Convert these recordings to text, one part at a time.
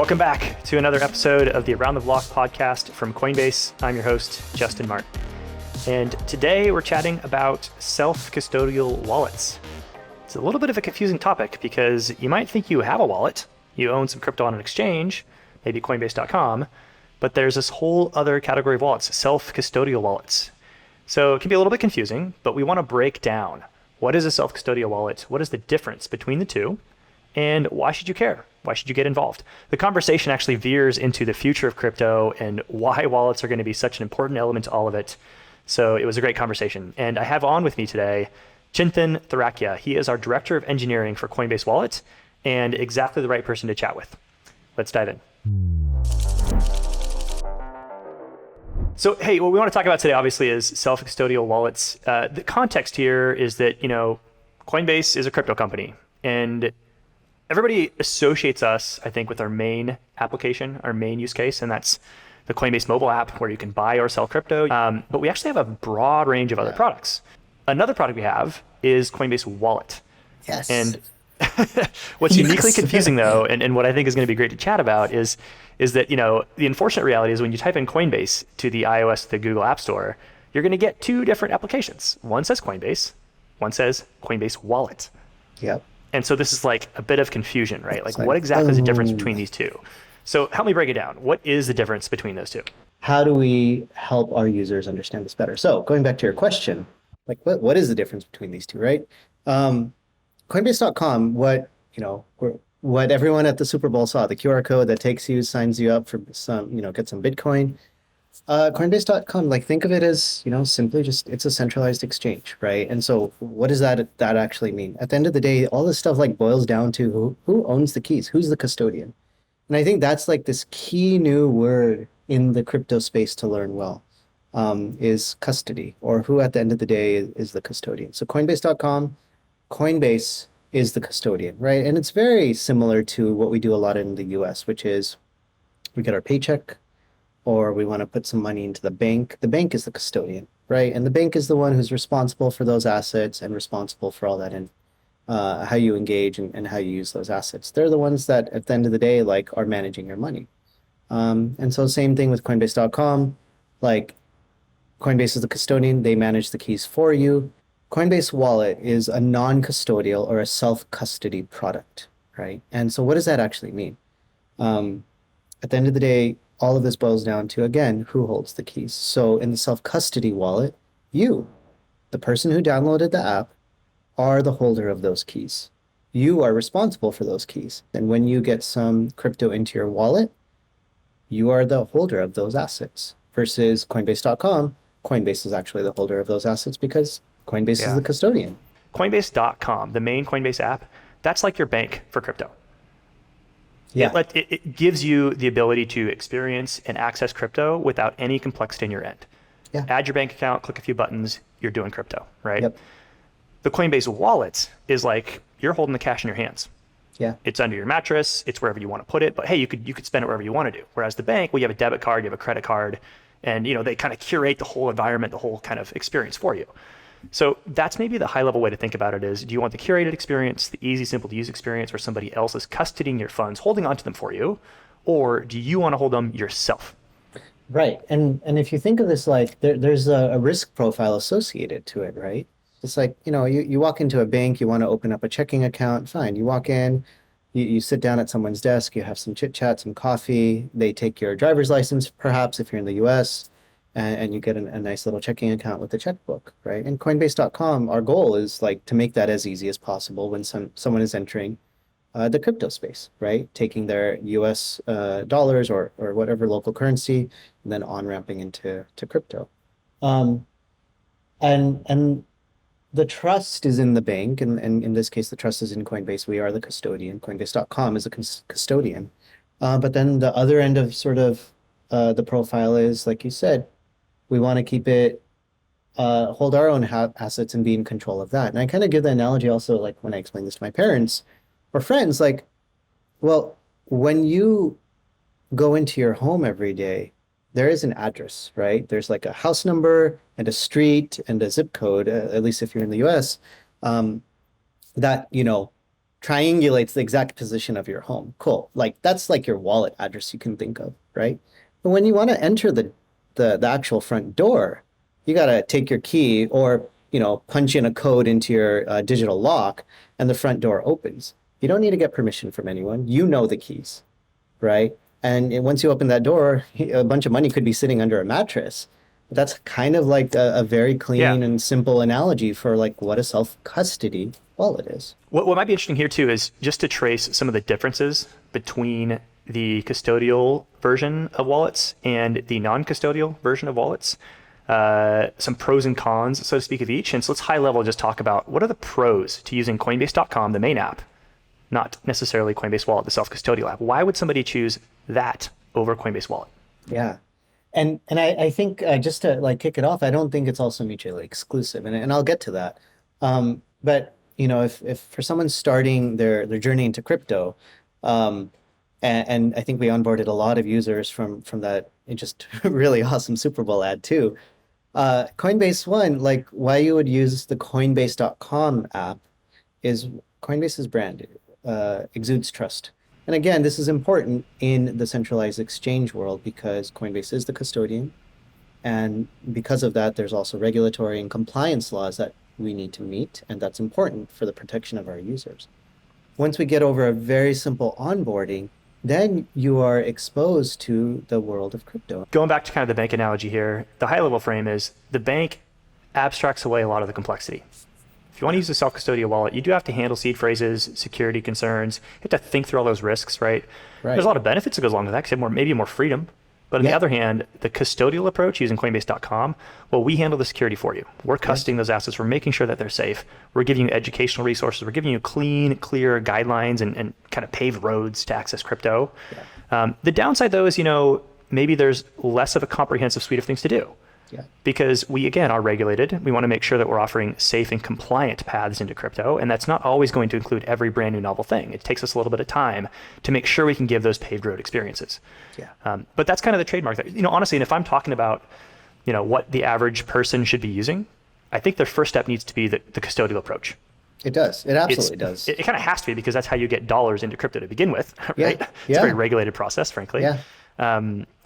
Welcome back to another episode of the Around the Block podcast from Coinbase. I'm your host, Justin Martin. And today we're chatting about self-custodial wallets. It's a little bit of a confusing topic because you might think you have a wallet, you own some crypto on an exchange, maybe Coinbase.com, but there's this whole other category of wallets, self-custodial wallets. So it can be a little bit confusing, but we want to break down what is a self-custodial wallet, what is the difference between the two, and why should you care? Why should you get involved? The conversation actually veers into the future of crypto and why wallets are going to be such an important element to all of it. So it was a great conversation. And I have on with me today, Chintan Turakhia. He is our Director of Engineering for Coinbase Wallet and exactly the right person to chat with. Let's dive in. So, hey, what we want to talk about today, obviously, is self-custodial wallets. The context here is that, Coinbase is a crypto company, and everybody associates us, I think, with our main application, our main use case, and that's the Coinbase mobile app where you can buy or sell crypto. But we actually have a broad range of other products. Another product we have is Coinbase Wallet. Yes. And what's uniquely confusing, though, and what I think is going to be great to chat about is that, the unfortunate reality is when you type in Coinbase to the iOS, the Google App Store, you're going to get two different applications. One says Coinbase, one says Coinbase Wallet. Yep. And so this is like a bit of confusion, right? Like what exactly is the difference between these two? So help me break it down. What is the difference between those two? How do we help our users understand this better? So going back to your question, like what is the difference between these two, right? Coinbase.com, what everyone at the Super Bowl saw, the QR code that takes you, signs you up for some, get some Bitcoin. Coinbase.com, think of it as, simply just, it's a centralized exchange, right? And so what does that actually mean? At the end of the day, all this stuff boils down to who owns the keys, who's the custodian. And I think that's this key new word in the crypto space to learn well, is custody, or who at the end of the day is the custodian. So Coinbase.com, Coinbase is the custodian, right? And it's very similar to what we do a lot in the US, which is we get our paycheck, or we want to put some money into the bank. The bank is the custodian, right? And the bank is the one who's responsible for those assets and responsible for all that, and how you engage and how you use those assets. They're the ones that at the end of the day, are managing your money. And so same thing with Coinbase.com, Coinbase is the custodian, they manage the keys for you. Coinbase Wallet is a non-custodial or a self-custody product, right? And so what does that actually mean? At the end of the day, all of this boils down to, again, who holds the keys. So in the self-custody wallet, you, the person who downloaded the app, are the holder of those keys. You are responsible for those keys. And when you get some crypto into your wallet, you are the holder of those assets. Versus Coinbase.com, Coinbase is actually the holder of those assets because Coinbase is the custodian. Coinbase.com, the main Coinbase app, that's like your bank for crypto. Yeah. It gives you the ability to experience and access crypto without any complexity in your end. Yeah. Add your bank account, click a few buttons, you're doing crypto, right? Yep. The Coinbase Wallet is you're holding the cash in your hands. Yeah. It's under your mattress, it's wherever you want to put it, but hey, you could spend it wherever you want to do. Whereas the bank, you have a debit card, you have a credit card, and they kind of curate the whole environment, the whole kind of experience for you. So that's maybe the high level way to think about it is, do you want the curated experience, the easy, simple to use experience where somebody else is custodying your funds, holding onto them for you, or do you want to hold them yourself? Right. And if you think of this, there's a risk profile associated to it, right? It's you walk into a bank, you want to open up a checking account, fine. You walk in, you sit down at someone's desk, you have some chit chat, some coffee, they take your driver's license, perhaps if you're in the US, and you get a nice little checking account with a checkbook, right? And Coinbase.com, our goal is to make that as easy as possible when someone is entering the crypto space, right? Taking their US dollars or whatever local currency, and then on-ramping into crypto. And the trust is in the bank, and in this case, the trust is in Coinbase. We are the custodian. Coinbase.com is a custodian. But then the other end of the profile is, like you said, we want to keep it, hold our own assets and be in control of that. And I kind of give the analogy also, when I explain this to my parents or friends, well, when you go into your home every day, there is an address, right? There's a house number and a street and a zip code, at least if you're in the US, that, triangulates the exact position of your home. Cool. Like that's like your wallet address you can think of, right? But when you want to enter the actual front door, you got to take your key or, punch in a code into your digital lock and the front door opens. You don't need to get permission from anyone. You know the keys, right? And once you open that door, a bunch of money could be sitting under a mattress. That's kind of like a very Yeah. clean and simple analogy for like what a self-custody wallet is. What might be interesting here too is just to trace some of the differences between the custodial version of wallets and the non-custodial version of wallets. Some pros and cons, so to speak, of each. And so let's high level just talk about what are the pros to using Coinbase.com, the main app, not necessarily Coinbase Wallet, the self-custodial app. Why would somebody choose that over Coinbase Wallet? Yeah. And I think just to like kick it off, I don't think it's also mutually exclusive, and I'll get to that. But if for someone starting their journey into crypto, and I think we onboarded a lot of users from that just really awesome Super Bowl ad too. Coinbase One, like why you would use the Coinbase.com app is Coinbase's brand exudes trust. And again, this is important in the centralized exchange world because Coinbase is the custodian. And because of that, there's also regulatory and compliance laws that we need to meet. And that's important for the protection of our users. Once we get over a very simple onboarding, then you are exposed to the world of crypto. Going back to kind of the bank analogy here, the high level frame is the bank abstracts away a lot of the complexity. If you want to use a self-custodial wallet, you do have to handle seed phrases, security concerns. You have to think through all those risks, right? There's a lot of benefits that goes along with that because you have maybe more freedom. But on the other hand, the custodial approach using Coinbase.com, well, we handle the security for you. We're custodying those assets. We're making sure that they're safe. We're giving you educational resources. We're giving you clean, clear guidelines and kind of paved roads to access crypto. The downside, though, is, maybe there's less of a comprehensive suite of things to do. Because we, again, are regulated. We want to make sure that we're offering safe and compliant paths into crypto. And that's not always going to include every brand new novel thing. It takes us a little bit of time to make sure we can give those paved road experiences. But that's kind of the trademark. Honestly, and if I'm talking about, what the average person should be using, I think their first step needs to be the custodial approach. It does. It absolutely does. It kind of has to be because that's how you get dollars into crypto to begin with, right? It's a very regulated process, frankly.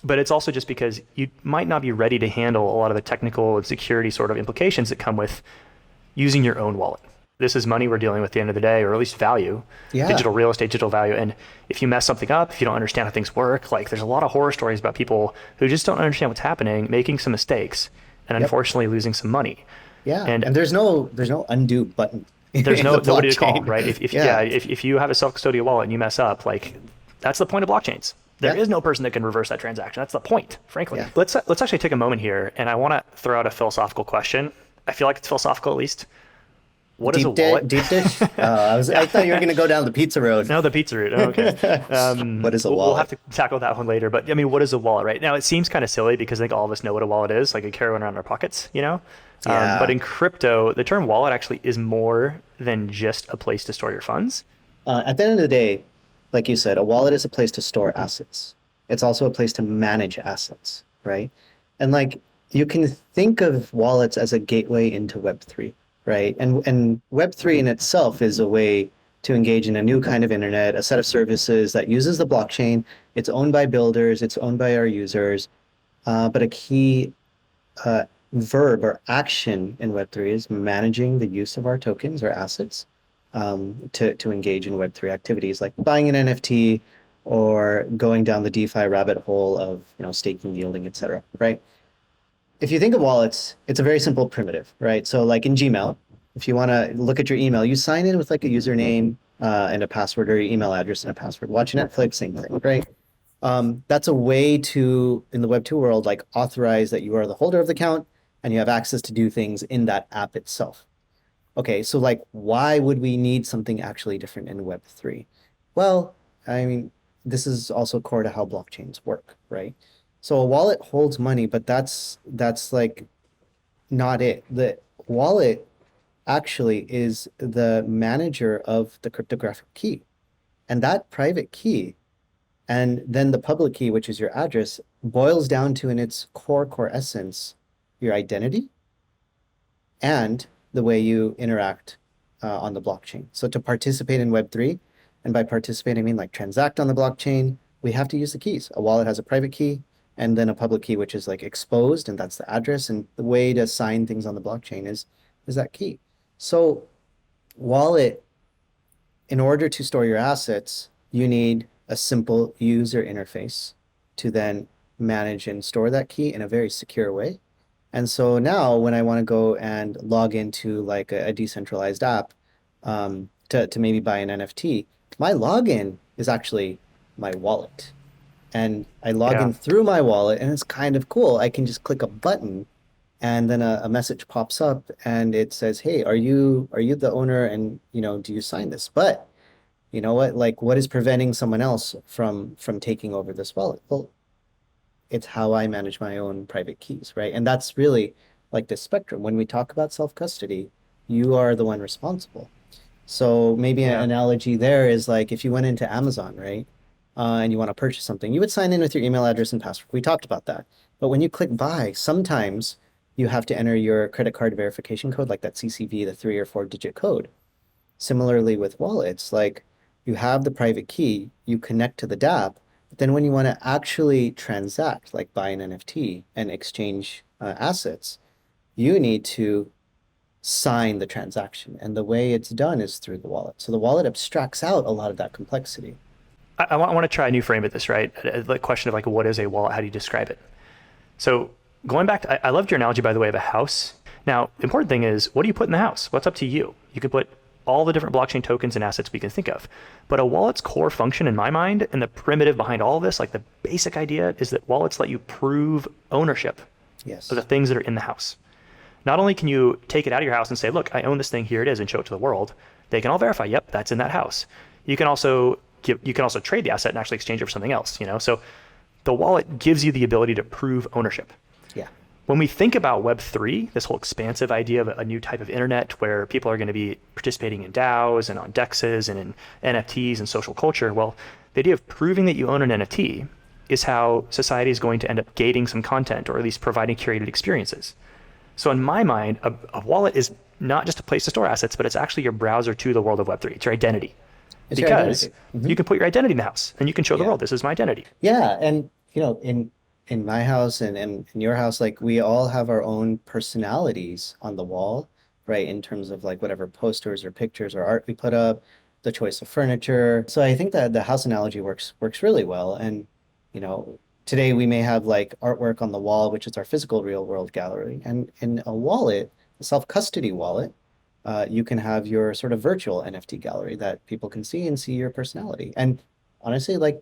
But it's also just because you might not be ready to handle a lot of the technical and security sort of implications that come with using your own wallet. This is money we're dealing with at the end of the day, or at least value, digital real estate, digital value. And if you mess something up, if you don't understand how things work, like there's a lot of horror stories about people who just don't understand what's happening, making some mistakes, and unfortunately losing some money. And there's no undo button. There's nobody to call, right? If you have a self-custodial wallet and you mess up, like that's the point of blockchains. There is no person that can reverse that transaction. That's the point, frankly. Let's actually take a moment here, and I want to throw out a philosophical question. I feel like it's philosophical, at least. What is a wallet? Deep dish? I thought you were going to go down the pizza road. No, the pizza route. Okay. What is a wallet? We'll have to tackle that one later. But what is a wallet, right? Now, it seems kind of silly because I think all of us know what a wallet is. Like we carry one around our pockets, But in crypto, the term wallet actually is more than just a place to store your funds. At the end of the day, like you said, a wallet is a place to store assets. It's also a place to manage assets, right? And like you can think of wallets as a gateway into Web3, right? And Web3 in itself is a way to engage in a new kind of internet, a set of services that uses the blockchain. It's owned by builders, it's owned by our users. But a key verb or action in Web3 is managing the use of our tokens or assets. To engage in Web3 activities like buying an NFT or going down the DeFi rabbit hole of staking, yielding, etc. Right? If you think of wallets, it's a very simple primitive, right? So like in Gmail, if you want to look at your email, you sign in with like a username and a password, or your email address and a password. Watch Netflix, same thing, right? That's a way to, in the Web2 world, like authorize that you are the holder of the account and you have access to do things in that app itself. Okay, so like, why would we need something actually different in Web3? Well, this is also core to how blockchains work, right? So a wallet holds money, but that's like not it. The wallet actually is the manager of the cryptographic key. And that private key, and then the public key, which is your address, boils down to, in its core essence, your identity and the way you interact on the blockchain. So to participate in Web3, and by participate, I mean like transact on the blockchain, we have to use the keys. A wallet has a private key and then a public key, which is like exposed, and that's the address. And the way to sign things on the blockchain is that key. So wallet, in order to store your assets, you need a simple user interface to then manage and store that key in a very secure way. And so now when I want to go and log into like a decentralized app to maybe buy an NFT, my login is actually my wallet. And I log Yeah. in through my wallet, and it's kind of cool. I can just click a button and then a message pops up and it says, "Hey, are you the owner, and do you sign this?" But you know what? Like, what is preventing someone else from taking over this wallet? Well, it's how I manage my own private keys, right? And that's really like the spectrum. When we talk about self-custody, you are the one responsible. So maybe an Yeah. analogy there is like if you went into Amazon, right? And you want to purchase something, you would sign in with your email address and password. We talked about that. But when you click buy, sometimes you have to enter your credit card verification code, like that CCV, the 3 or 4 digit code. Similarly with wallets, like you have the private key, you connect to the dApp, but then when you want to actually transact, like buy an NFT and exchange assets, you need to sign the transaction. And the way it's done is through the wallet. So the wallet abstracts out a lot of that complexity. I want to try a new frame at this, right? The question of like, what is a wallet? How do you describe it? So going back to, I loved your analogy, by the way, of a house. Now, the important thing is, what do you put in the house? What's up to you? You could put all the different blockchain tokens and assets we can think of. But a wallet's core function in my mind, and the primitive behind all of this, like the basic idea, is that wallets let you prove ownership of the Yes. things that are in the house. Not only can you take it out of your house and say, look, I own this thing, here it is, and show it to the world, they can all verify, yep, that's in that house. You can also trade the asset and actually exchange it for something else. So the wallet gives you the ability to prove ownership. Yeah. When we think about Web3, this whole expansive idea of a new type of internet where people are going to be participating in DAOs and on DEXs and in NFTs and social culture, well, the idea of proving that you own an NFT is how society is going to end up gating some content, or at least providing curated experiences. So in my mind, a wallet is not just a place to store assets, but it's actually your browser to the world of Web3. It's your identity. It's your Because identity. Hmm. you can put your identity in the house and you can show the Yeah. world, this is my identity. Yeah. And, in my house and in your house, like we all have our own personalities on the wall, right? In terms of like whatever posters or pictures or art we put up, the choice of furniture. So I think that the house analogy works really well. And, today we may have like artwork on the wall, which is our physical real world gallery. And in a wallet, a self-custody wallet, you can have your sort of virtual NFT gallery that people can see and see your personality. And honestly, like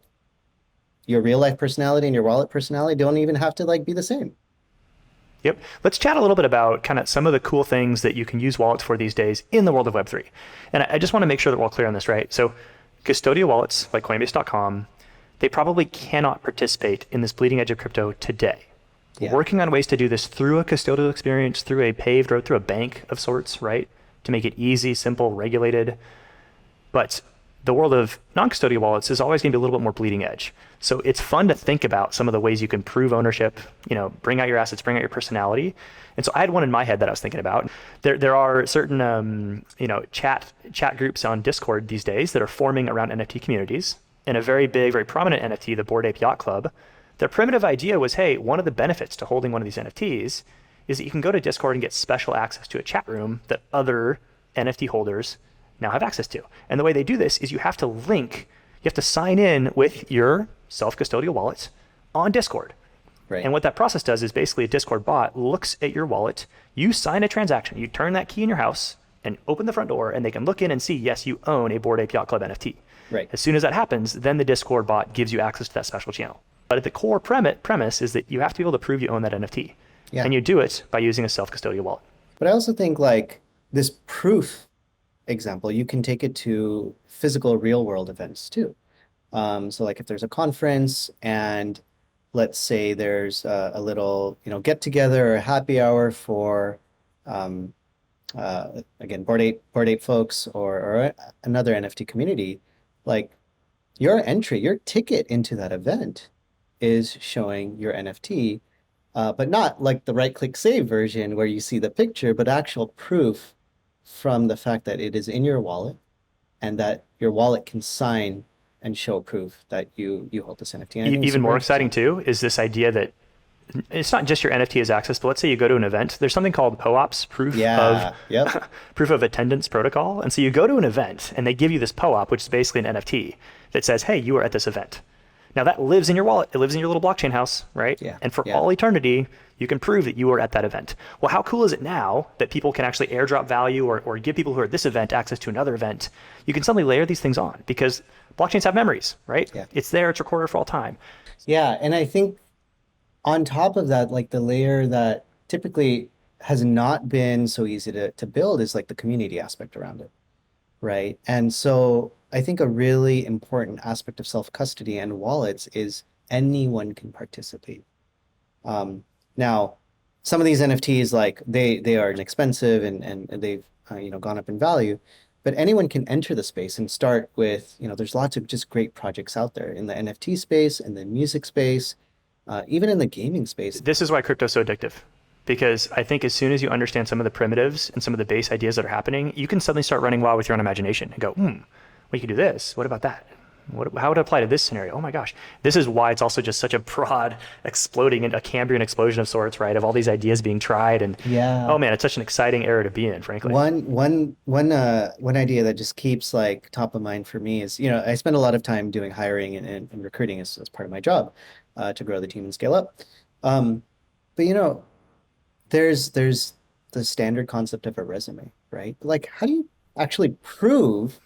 your real life personality and your wallet personality don't even have to like be the same. Yep. Let's chat a little bit about kind of some of the cool things that you can use wallets for these days in the world of Web3. And I just want to make sure that we're all clear on this, right? So custodial wallets like Coinbase.com, they probably cannot participate in this bleeding edge of crypto today. We're Yeah. working on ways to do this through a custodial experience, through a paved road, through a bank of sorts, right? To make it easy, simple, regulated. But the world of non-custodial wallets is always going to be a little bit more bleeding edge. So it's fun to think about some of the ways you can prove ownership, bring out your assets, bring out your personality. And so I had one in my head that I was thinking about. There are certain chat groups on Discord these days that are forming around NFT communities. And a very big, very prominent NFT, the Bored Ape Yacht Club, their primitive idea was, hey, one of the benefits to holding one of these NFTs is that you can go to Discord and get special access to a chat room that other NFT holders now have access to. And the way they do this is you have to sign in with your self-custodial wallet on Discord. Right. And what that process does is basically a Discord bot looks at your wallet, you sign a transaction, you turn that key in your house and open the front door, and they can look in and see, yes, you own a Bored Ape Yacht Club NFT. Right. As soon as that happens, then the Discord bot gives you access to that special channel. But at the core premise is that you have to be able to prove you own that NFT. Yeah. And you do it by using a self-custodial wallet. But I also think like this proof example, you can take it to physical real world events too. So like if there's a conference and let's say there's a little, get together or happy hour for um, again, Bored Ape folks or another NFT community, like your ticket into that event is showing your NFT, but not like the right click save version where you see the picture, but actual proof from the fact that it is in your wallet and that your wallet can sign and show proof that you hold this NFT. And I think it's Even super more exciting interesting. too is this idea that it's not just your NFT as access, but let's say you go to an event. There's something called POAPs, Yeah. Yep. proof of attendance protocol. And so you go to an event and they give you this POAP, which is basically an NFT that says, hey, you were at this event. Now that lives in your wallet. It lives in your little blockchain house, right? Yeah. And for Yeah. all eternity, you can prove that you were at that event. Well, how cool is it now that people can actually airdrop value or give people who are at this event access to another event? You can suddenly layer these things on because blockchains have memories, right? Yeah. It's there, it's recorded for all time. Yeah. And I think on top of that, like the layer that typically has not been so easy to build is like the community aspect around it, right? And so I think a really important aspect of self-custody and wallets is anyone can participate. Now, some of these NFTs, like they are inexpensive and they've gone up in value, but anyone can enter the space and start with, there's lots of just great projects out there in the NFT space, in the music space, even in the gaming space. This is why crypto's so addictive. Because I think as soon as you understand some of the primitives and some of the base ideas that are happening, you can suddenly start running wild with your own imagination and go, we could do this. What about that? How would it apply to this scenario? Oh my gosh. This is why it's also just such a broad exploding and a Cambrian explosion of sorts, right? Of all these ideas being tried. And Yeah. oh man, it's such an exciting era to be in, frankly. One idea that just keeps like top of mind for me is, I spend a lot of time doing hiring and recruiting as part of my job to grow the team and scale up. But there's the standard concept of a resume, right? Like, how do you actually prove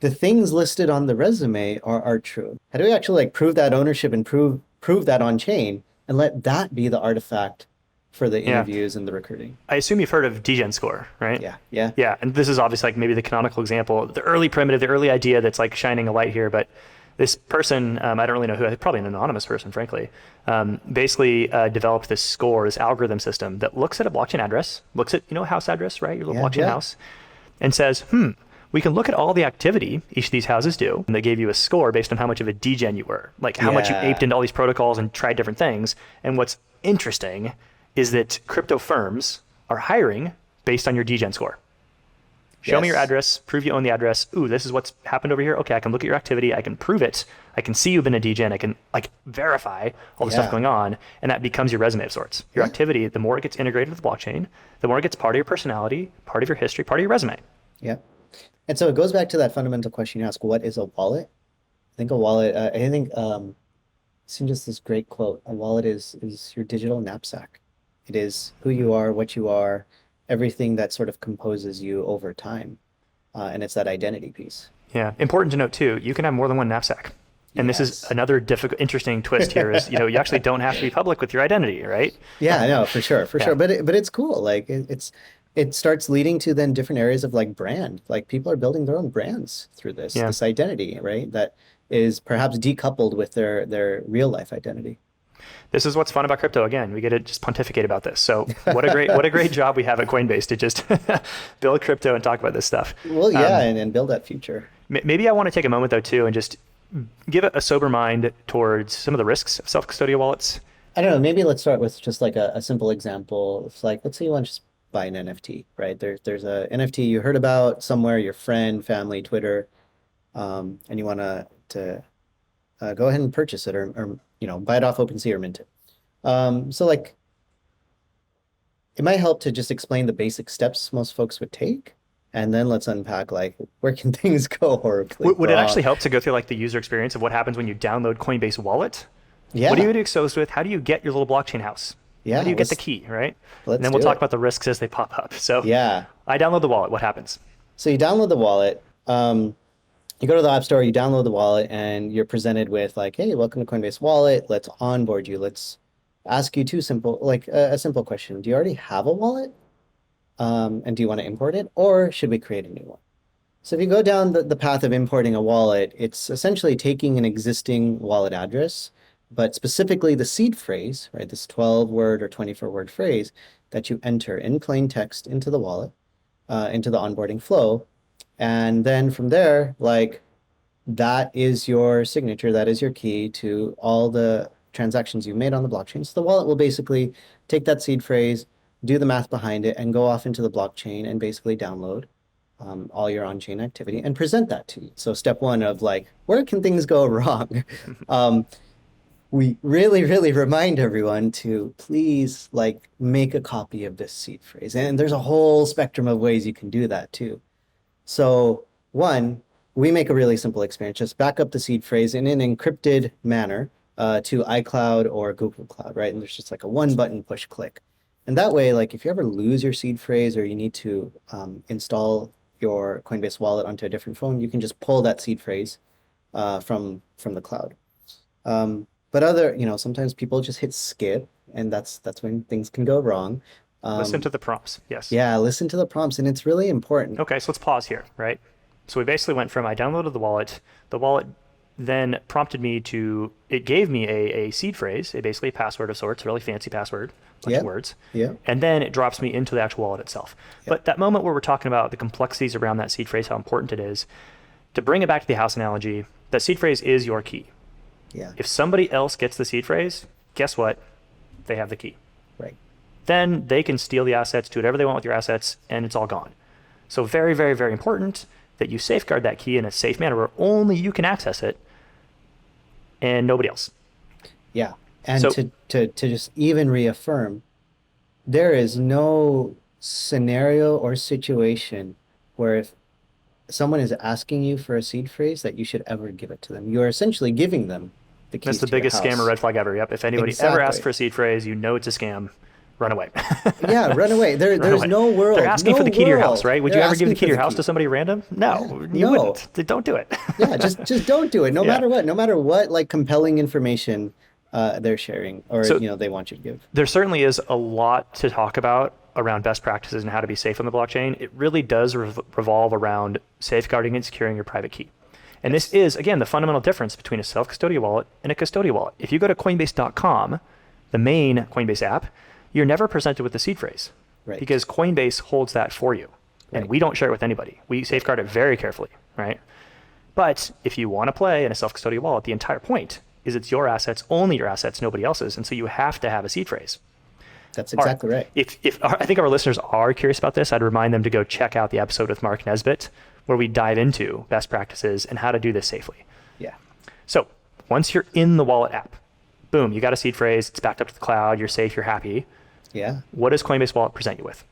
the things listed on the resume are true? How do we actually like prove that ownership and prove that on chain and let that be the artifact for the Yeah. interviews and the recruiting? I assume you've heard of degen score, right? Yeah, yeah. Yeah, and this is obviously like maybe the canonical example, the early primitive, the early idea that's like shining a light here. But this person, I don't really know who, probably an anonymous person, frankly, basically developed this score, this algorithm system that looks at a blockchain address, looks at, a house address, right? Your little Yeah, blockchain yeah. house, and says, we can look at all the activity each of these houses do, and they gave you a score based on how much of a degen you were, like how much you Yeah. aped into all these protocols and tried different things. And what's interesting is that crypto firms are hiring based on your degen score. Show me your Yes. address, prove you own the address. Ooh, this is what's happened over here. Okay, I can look at your activity. I can prove it. I can see you've been a degen. I can like verify all the Yeah. stuff going on. And that becomes your resume of sorts. Your Yeah. activity, the more it gets integrated with the blockchain, the more it gets part of your personality, part of your history, part of your resume. Yeah. And so it goes back to that fundamental question you ask, what is a wallet? I think a wallet, I think I've seen just this great quote. A wallet is your digital knapsack. It is who you are, what you are, everything that sort of composes you over time. And it's that identity piece. Yeah. Important to note too, you can have more than one knapsack. And this is Yes. another difficult, interesting twist here is, you actually don't have to be public with your identity, right? Yeah, I know, for sure, for Yeah. sure. But it's cool. Like it starts leading to then different areas of like brand. Like people are building their own brands through Yeah. this identity, right? That is perhaps decoupled with their real life identity. This is what's fun about crypto. Again, we get to just pontificate about this. So what a great job we have at Coinbase to just build crypto and talk about this stuff. Well, yeah, and build that future. Maybe I want to take a moment though too and just give a sober mind towards some of the risks of self-custodial wallets. I don't know, maybe let's start with just like a simple example. It's like, let's say you want to just buy an NFT, right? There's a NFT you heard about somewhere, your friend, family, Twitter, and you want to go ahead and purchase it or buy it off OpenSea or mint it. So like it might help to just explain the basic steps most folks would take, and then let's unpack like where can things go horribly Would it wrong. actually help to go through like the user experience of what happens when you download Coinbase Wallet? Yeah, What do you get exposed with? How do you get your little blockchain house? yeah. How do you get the key, right? Let's And then we'll do talk it. about the risks as they pop up. So Yeah. I download the wallet. What happens? So you download the wallet. You go to the App Store, you download the wallet, and you're presented with like, hey, welcome to Coinbase Wallet. Let's onboard you. Let's ask you a simple question. Do you already have a wallet? And do you want to import it, or should we create a new one? So if you go down the path of importing a wallet, it's essentially taking an existing wallet address, but specifically the seed phrase, right? This 12-word or 24-word phrase that you enter in plain text into the wallet, into the onboarding flow. And then from there, like that is your signature, that is your key to all the transactions you've made on the blockchain. So the wallet will basically take that seed phrase, do the math behind it, and go off into the blockchain and basically download all your on-chain activity and present that to you. So step one of like, where can things go wrong? We really, really remind everyone to please like make a copy of this seed phrase. And there's a whole spectrum of ways you can do that too. So one, we make a really simple experience. Just back up the seed phrase in an encrypted manner to iCloud or Google Cloud, right? And there's just like a one button push click. And that way, like if you ever lose your seed phrase or you need to install your Coinbase wallet onto a different phone, you can just pull that seed phrase from the cloud. But sometimes people just hit skip, and that's when things can go wrong. Listen to the prompts. Yes. Yeah, listen to the prompts, and it's really important. Okay, so let's pause here, right? So we basically went from I downloaded the wallet. The wallet then prompted me it gave me a seed phrase, basically a password of sorts, a really fancy password, bunch of words. Yeah. And then it drops me into the actual wallet itself. Yep. But that moment where we're talking about the complexities around that seed phrase, how important it is, to bring it back to the house analogy, that seed phrase is your key. Yeah. If somebody else gets the seed phrase, guess what? They have the key. Right. Then they can steal the assets, do whatever they want with your assets, and it's all gone. So very, very, very important that you safeguard that key in a safe manner where only you can access it and nobody else. Yeah. And so, to just even reaffirm, there is no scenario or situation where if someone is asking you for a seed phrase that you should ever give it to them. You're essentially giving them the keys. That's the biggest scam or red flag ever. Yep. If anybody ever asks for a seed phrase, it's a scam. Run away. Yeah, run away. There's no world. They're asking for the key to your house, right? Would you ever give the key to your house key to somebody random? No, you wouldn't. Don't do it. Yeah, just don't do it. No matter what like compelling information they're sharing or they want you to give. There certainly is a lot to talk about around best practices and how to be safe on the blockchain. It really does revolve around safeguarding and securing your private key. And this is, again, the fundamental difference between a self-custodial wallet and a custodial wallet. If you go to Coinbase.com, the main Coinbase app, you're never presented with the seed phrase, right? Because Coinbase holds that for you, and we don't share it with anybody. We safeguard it very carefully, right? But if you want to play in a self-custodial wallet, the entire point is it's your assets, only your assets, nobody else's, and so you have to have a seed phrase. That's exactly right. If I think our listeners are curious about this, I'd remind them to go check out the episode with Mark Nesbitt, where we dive into best practices and how to do this safely. Yeah. So once you're in the wallet app, boom, you got a seed phrase, it's backed up to the cloud, you're safe, you're happy. Yeah. What does Coinbase Wallet present you with?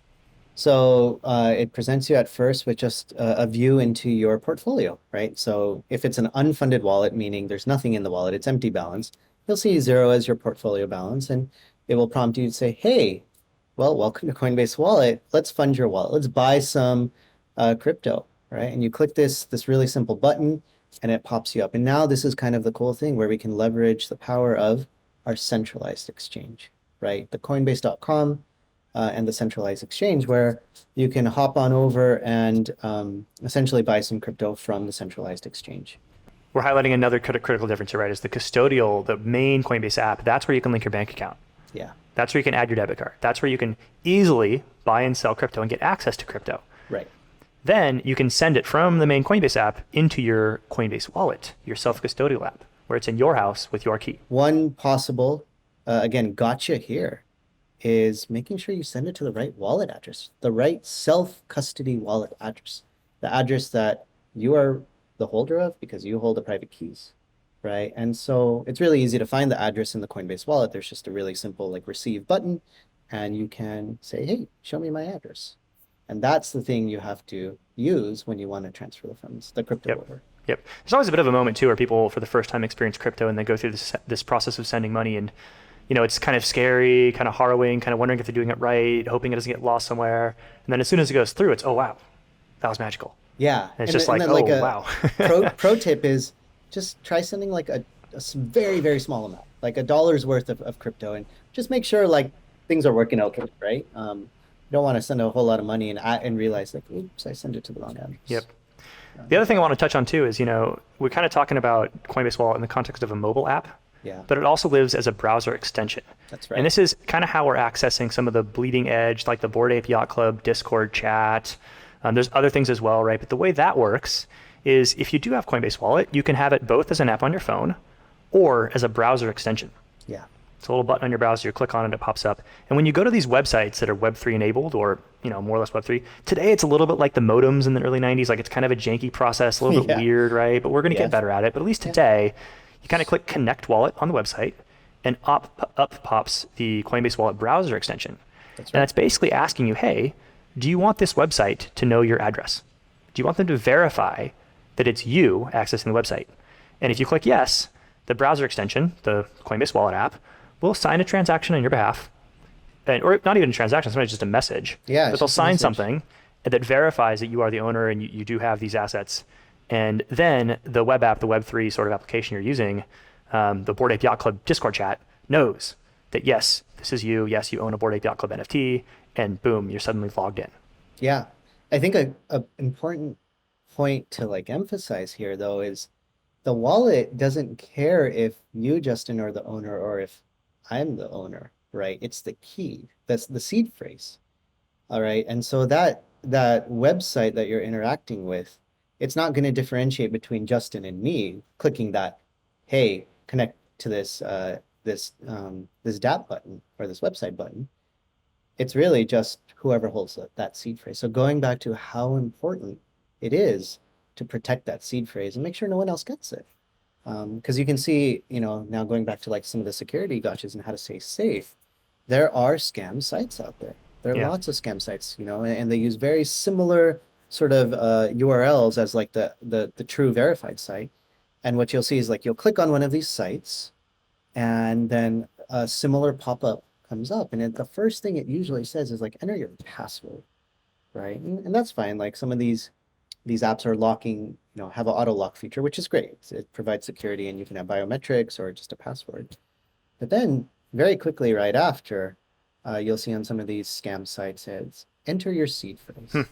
So it presents you at first with just a view into your portfolio, right? So if it's an unfunded wallet, meaning there's nothing in the wallet, it's empty balance, you'll see 0 as your portfolio balance, and it will prompt you to say, hey, well, welcome to Coinbase Wallet. Let's fund your wallet. Let's buy some crypto, right? And you click this really simple button, and it pops you up. And now this is kind of the cool thing where we can leverage the power of our centralized exchange, right? The Coinbase.com and the centralized exchange, where you can hop on over and essentially buy some crypto from the centralized exchange. We're highlighting another critical difference here, right? Is the custodial, the main Coinbase app, that's where you can link your bank account. Yeah. That's where you can add your debit card. That's where you can easily buy and sell crypto and get access to crypto. Right. Then you can send it from the main Coinbase app into your Coinbase wallet, your self-custodial app, where it's in your house with your key. One possible, again, gotcha here is making sure you send it to the right wallet address, the right self-custody wallet address, the address that you are the holder of because you hold the private keys, right? And so it's really easy to find the address in the Coinbase wallet. There's just a really simple like receive button, and you can say, hey, show me my address. And that's the thing you have to use when you want to transfer the funds, the crypto over. Yep. There's always a bit of a moment too where people for the first time experience crypto and they go through this process of sending money, and it's kind of scary, kind of harrowing, kind of wondering if they're doing it right, hoping it doesn't get lost somewhere. And then as soon as it goes through, it's, oh wow, that was magical. Yeah. And it's just like, wow. pro tip is just try sending like a very, very small amount, like $1 worth of crypto, and just make sure like things are working okay, right? You don't want to send a whole lot of money and realize like, oops, I sent it to the wrong address. Yep. The other thing I want to touch on too is, we're kind of talking about Coinbase Wallet in the context of a mobile app, but it also lives as a browser extension. That's right. And this is kind of how we're accessing some of the bleeding edge, like the Bored Ape Yacht Club, Discord chat. There's other things as well, right? But the way that works is if you do have Coinbase Wallet, you can have it both as an app on your phone or as a browser extension. Yeah. It's a little button on your browser. You click on it, it pops up. And when you go to these websites that are Web3 enabled, or more or less Web3, today it's a little bit like the modems in the early 90s. Like it's kind of a janky process, a little bit Yeah. weird, right? But we're going to get Yeah. better at it. But at least Yeah. today, you kind of click Connect Wallet on the website, and up pops the Coinbase Wallet browser extension. That's And right. it's basically asking you, hey, do you want this website to know your address? Do you want them to verify that it's you accessing the website? And if you click yes, the browser extension, the Coinbase Wallet app, will sign a transaction on your behalf, or not even a transaction, sometimes just a message. Yeah, But it's they'll just a sign message. something that verifies that you are the owner and you do have these assets. And then the web app, the Web3 sort of application you're using, the Bored Ape Yacht Club Discord chat knows that yes, this is you. Yes, you own a Bored Ape Yacht Club NFT, and boom, you're suddenly logged in. Yeah. I think a important point to like emphasize here though is the wallet doesn't care if you, Justin, are the owner or if I'm the owner, right? It's the key. That's the seed phrase. All right. And so that website that you're interacting with, it's not going to differentiate between Justin and me clicking that, hey, connect to this DApp button or this website button. It's really just whoever holds that seed phrase. So going back to how important it is to protect that seed phrase and make sure no one else gets it. Because you can see, now going back to like some of the security gotchas and how to stay safe, there are scam sites out there. There are Yeah. lots of scam sites, and they use very similar sort of URLs as like the true verified site. And what you'll see is like you'll click on one of these sites, and then a similar pop-up comes up, and the first thing it usually says is like enter your password, right? And that's fine. Like some of these apps are locking, have an auto lock feature, which is great. It provides security and you can have biometrics or just a password. But then very quickly right after, you'll see on some of these scam sites, it's enter your seed phrase,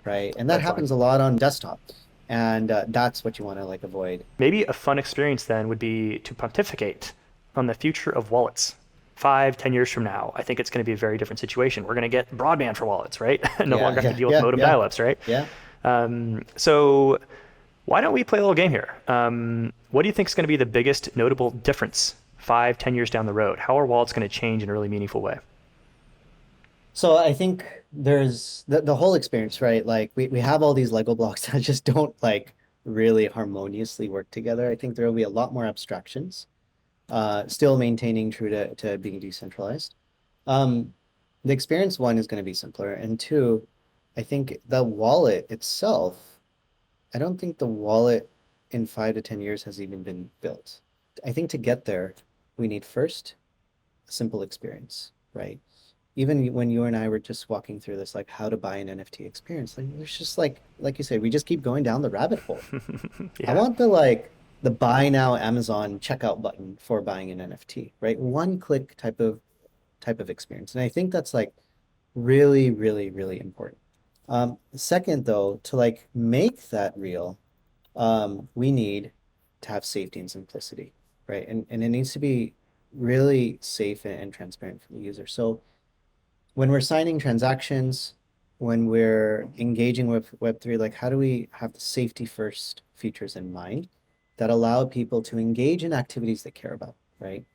right? And that Red flag. happens a lot on desktop. And that's what you want to like avoid. Maybe a fun experience then would be to pontificate on the future of wallets. 5, 10 years from now, I think it's going to be a very different situation. We're going to get broadband for wallets, right? No longer have to deal with modem dial-ups, right? Yeah. So why don't we play a little game here? What do you think is going to be the biggest notable difference 5, 10 years down the road? How are wallets going to change in a really meaningful way? So I think there's the whole experience, right? Like we have all these Lego blocks that just don't like really harmoniously work together. I think there will be a lot more abstractions, still maintaining true to being decentralized. The experience one is going to be simpler. And two, I think the wallet itself, I don't think the wallet in 5 to 10 years has even been built. I think to get there, we need first a simple experience, right? Even when you and I were just walking through this, like how to buy an NFT experience, like there's just like you say, we just keep going down the rabbit hole. I Yeah. want the buy now Amazon checkout button for buying an NFT, right? One click type of experience. And I think that's like really, really, really important. Second though, to like make that real, we need to have safety and simplicity, right? And it needs to be really safe and transparent for the user. So when we're signing transactions, when we're engaging with Web3, like how do we have the safety first features in mind that allow people to engage in activities they care about, right?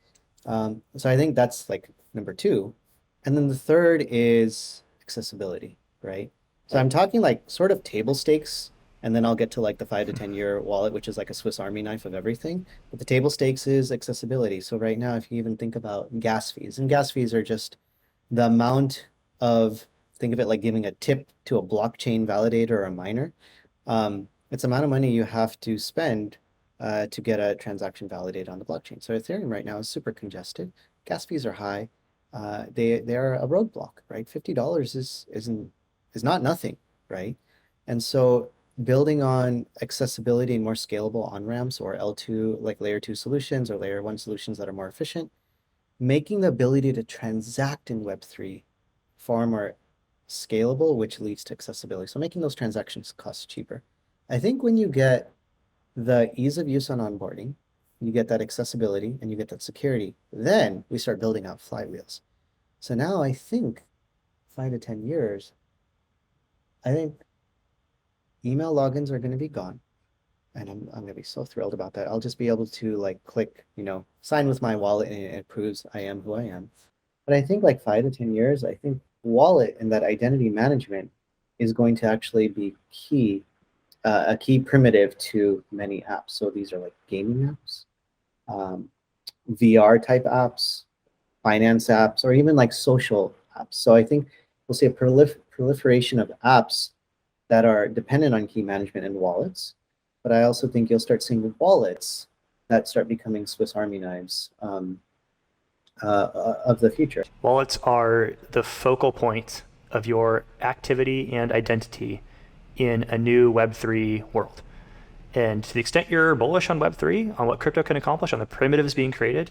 So I think that's like number two. And then the third is accessibility, right? So I'm talking like sort of table stakes, and then I'll get to like the 5 to 10 year wallet, which is like a Swiss Army knife of everything. But the table stakes is accessibility. So right now, if you even think about gas fees, and gas fees are just the amount of, think of it like giving a tip to a blockchain validator or a miner. It's the amount of money you have to spend to get a transaction validated on the blockchain. So Ethereum right now is super congested. Gas fees are high. They're a roadblock, right? $50 is not nothing, right? And so building on accessibility and more scalable on-ramps or L2, like layer 2 solutions or layer 1 solutions that are more efficient, making the ability to transact in Web3 far more scalable, which leads to accessibility. So making those transactions cost cheaper. I think when you get the ease of use on onboarding, you get that accessibility and you get that security, then we start building out flywheels. So now I think 5 to 10 years, I think email logins are going to be gone. and I'm gonna be so thrilled about that. I'll just be able to like click, sign with my wallet, and it proves I am who I am. But I think like 5 to 10 years, I think wallet and that identity management is going to actually be key, a key primitive to many apps. So these are like gaming apps, VR type apps, finance apps, or even like social apps. So I think we'll see a proliferation of apps that are dependent on key management and wallets. But I also think you'll start seeing wallets that start becoming Swiss Army knives of the future. Wallets are the focal point of your activity and identity in a new Web3 world. And to the extent you're bullish on Web3, on what crypto can accomplish, on the primitives being created,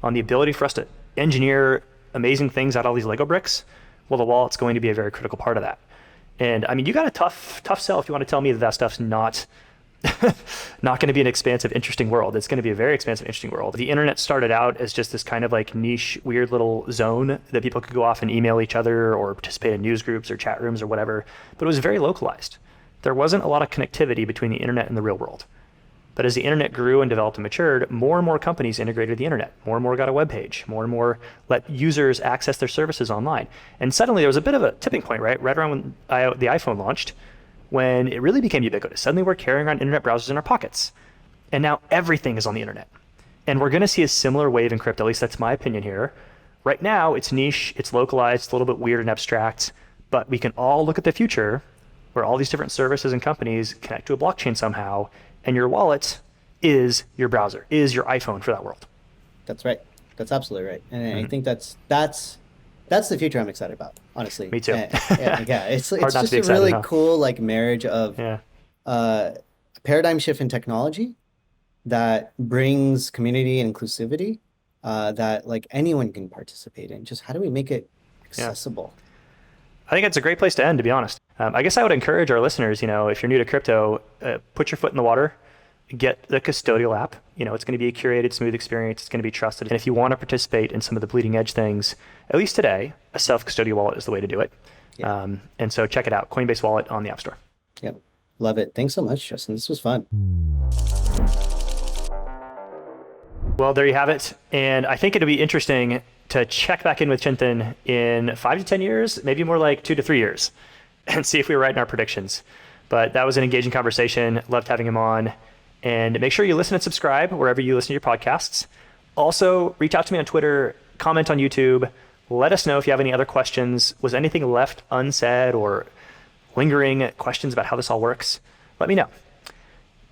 on the ability for us to engineer amazing things out of all these Lego bricks, well, the wallet's going to be a very critical part of that. And I mean, you got a tough sell if you want to tell me that stuff's not going to be an expansive, interesting world. It's going to be a very expansive, interesting world. The internet started out as just this kind of like niche, weird little zone that people could go off and email each other or participate in news groups or chat rooms or whatever, but it was very localized. There wasn't a lot of connectivity between the internet and the real world. But as the internet grew and developed and matured, more and more companies integrated the internet. More and more got a web page. More and more let users access their services online. And suddenly there was a bit of a tipping point, right? Right around when the iPhone launched, when it really became ubiquitous. Suddenly we're carrying around internet browsers in our pockets. And now everything is on the internet. And we're going to see a similar wave in crypto, at least that's my opinion here. Right now, it's niche, it's localized, it's a little bit weird and abstract, but we can all look at the future where all these different services and companies connect to a blockchain somehow, and your wallet is your browser, is your iPhone for that world. That's right. That's absolutely right. And I think that's the future I'm excited about, honestly. Me too. Yeah, it's just excited, a really huh? cool like marriage of a paradigm shift in technology that brings community and inclusivity that like anyone can participate in. Just how do we make it accessible? I think it's a great place to end, to be honest. I guess I would encourage our listeners, if you're new to crypto, put your foot in the water, get the custodial app. It's going to be a curated, smooth experience. It's going to be trusted. And if you want to participate in some of the bleeding edge things, at least today, a self-custodial wallet is the way to do it. Yeah. And so check it out, Coinbase Wallet on the App Store. Yep. Love it. Thanks so much, Justin. This was fun. Well, there you have it. And I think it'll be interesting to check back in with Chintan in 5 to 10 years, maybe more like 2 to 3 years, and see if we were right in our predictions. But that was an engaging conversation. Loved having him on. And make sure you listen and subscribe wherever you listen to your podcasts. Also, reach out to me on Twitter, comment on YouTube. Let us know if you have any other questions. Was anything left unsaid or lingering questions about how this all works? Let me know.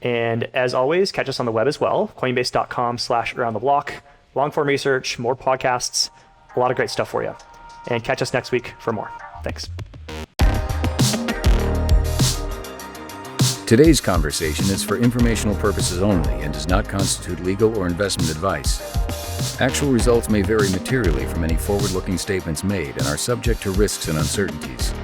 And as always, catch us on the web as well, coinbase.com/aroundtheblock. Long form research, more podcasts, a lot of great stuff for you. And catch us next week for more. Thanks. Today's conversation is for informational purposes only and does not constitute legal or investment advice. Actual results may vary materially from any forward-looking statements made and are subject to risks and uncertainties.